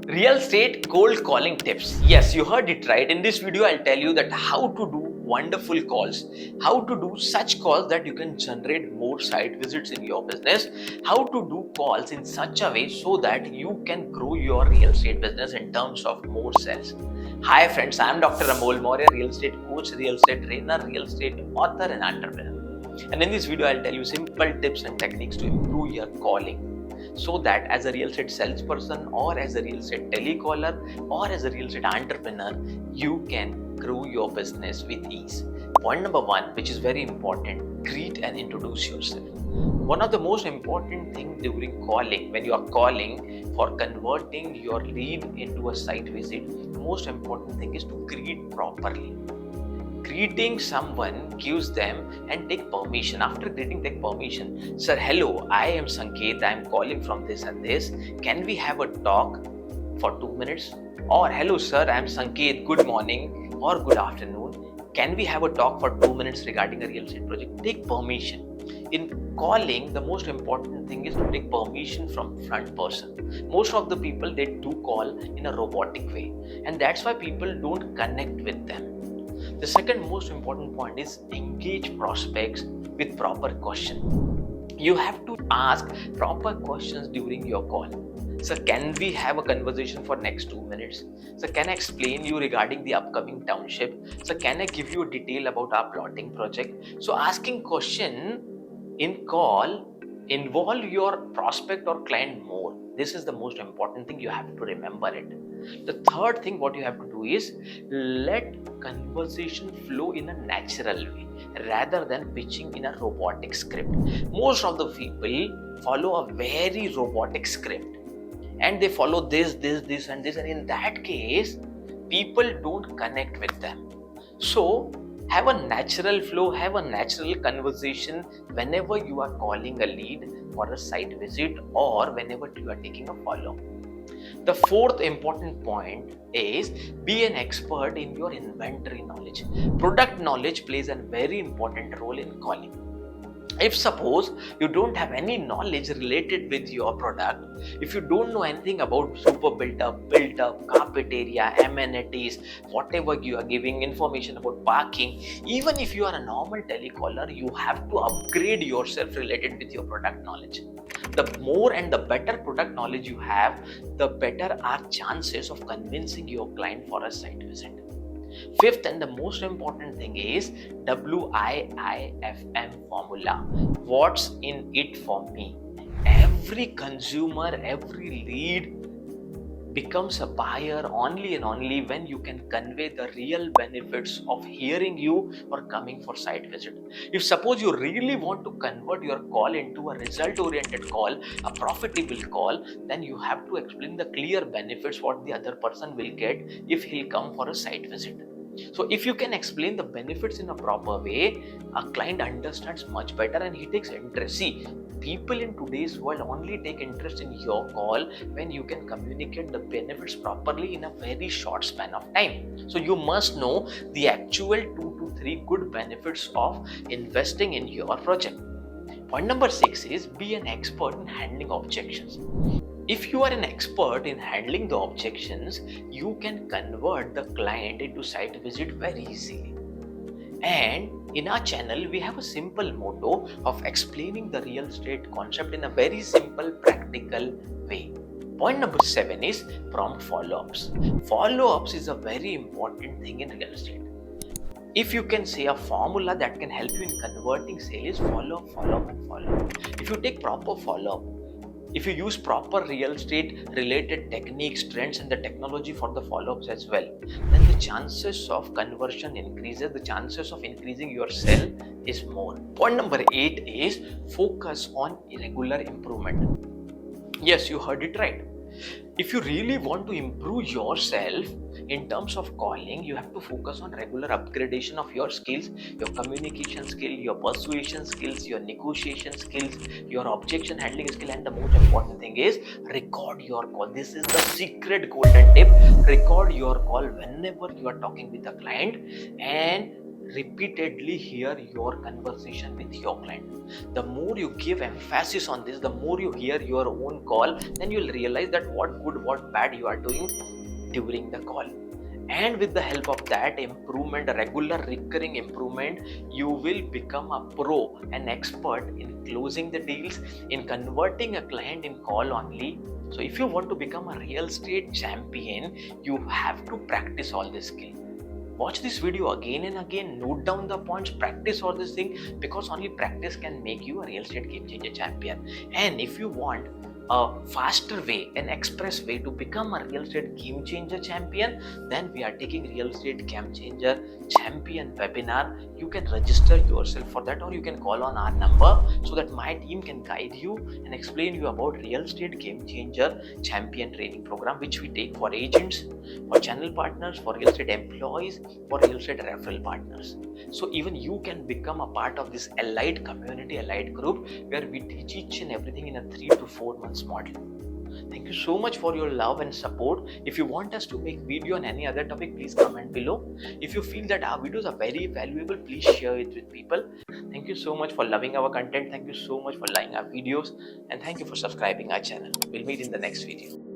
Real estate cold calling tips. Yes, you heard it right. In this video, I'll tell you that how to do wonderful calls, how to do such calls that you can generate more site visits in your business, how to do calls in such a way so that you can grow your real estate business in terms of more sales. Hi friends, I'm Dr. Amol Mourya, real estate coach, real estate trainer, real estate author and entrepreneur. And in this video, I'll tell you simple tips and techniques to improve your calling, so that as a real estate salesperson or as a real estate telecaller or as a real estate entrepreneur, you can grow your business with ease. Point number one, which is very important, greet and introduce yourself. One of the most important things during calling, when you are calling for converting your lead into a site visit, the most important thing is to greet properly. Greeting someone gives them and take permission. After greeting, take permission. Sir, hello, I am Sanket. I am calling from this and this. Can we have a talk for 2 minutes? Or hello, sir, I am Sanket. Good morning or good afternoon. Can we have a talk for 2 minutes regarding a real estate project? Take permission. In calling, the most important thing is to take permission from front person. Most of the people, they do call in a robotic way, and that's why people don't connect with them. The second most important point is engage prospects with proper question. You have to ask proper questions during your call. So can we have a conversation for next 2 minutes? So can I explain you regarding the upcoming township? So can I give you a detail about our plotting project? So asking question in call involve your prospect or client more. This is the most important thing. You have to remember it. The third thing what you have to do is let conversation flow in a natural way rather than pitching in a robotic script. Most of the people follow a very robotic script and they follow this and this, and in that case people don't connect with them. So have a natural flow, have a natural conversation whenever you are calling a lead for a site visit or whenever you are taking a follow. The fourth important point is be an expert in your inventory knowledge. Product knowledge plays a very important role in calling. If suppose you don't have any knowledge related with your product, if you don't know anything about super built up, carpet area, amenities, whatever you are giving information about parking, even if you are a normal telecaller, you have to upgrade yourself related with your product knowledge. The more and the better product knowledge you have, the better are chances of convincing your client for a site visit. Fifth and the most important thing is WIIFM formula. What's in it for me? Every consumer, every lead becomes a buyer only and only when you can convey the real benefits of hearing you or coming for site visit. If suppose you really want to convert your call into a result oriented call, a profitable call, then you have to explain the clear benefits what the other person will get if he'll come for a site visit. So if you can explain the benefits in a proper way, a client understands much better and he takes interest. See, people in today's world only take interest in your call when you can communicate the benefits properly in a very short span of time. So you must know the actual 2 to 3 good benefits of investing in your project. Point number 6 is be an expert in handling objections. If you are an expert in handling the objections, you can convert the client into site visit very easily. And in our channel, we have a simple motto of explaining the real estate concept in a very simple, practical way. Point number 7 is prompt follow-ups. Follow-ups is a very important thing in real estate. If you can say a formula that can help you in converting sales, follow-up, follow-up and follow-up. If you take proper follow-up, if you use proper real estate related techniques, trends and the technology for the follow-ups as well, then the chances of conversion increases, the chances of increasing your sale is more. Point number 8 is focus on regular improvement. Yes, you heard it right. If you really want to improve yourself in terms of calling, you have to focus on regular upgradation of your skills, your communication skill, your persuasion skills, your negotiation skills, your objection handling skill, and the most important thing is record your call. This is the secret golden tip. Record your call whenever you are talking with a client and repeatedly hear your conversation with your client. The more you give emphasis on this, the more you hear your own call, then you'll realize that what good, what bad you are doing during the call. And with the help of that improvement, regular recurring improvement, you will become a pro, an expert in closing the deals, in converting a client in call only. So if you want to become a real estate champion, you have to practice all this skill. Watch this video again and again, note down the points, practice all this thing, because only practice can make you a real estate game changer champion. And if you want a faster way, an express way to become a real estate game changer champion, then we are taking real estate game changer champion webinar. You can register yourself for that, or you can call on our number so that my team can guide you and explain you about real estate game changer champion training program, which we take for agents, for channel partners, for real estate employees, for real estate referral partners. So even you can become a part of this allied community, allied group, where we teach each and everything in a 3 to 4 months model. Thank you so much for your love and support. If you want us to make video on any other topic, please comment below. If you feel that our videos are very valuable, please share it with people. Thank you so much for loving our content. Thank you so much for liking our videos, and thank you for subscribing our channel. We'll meet in the next video.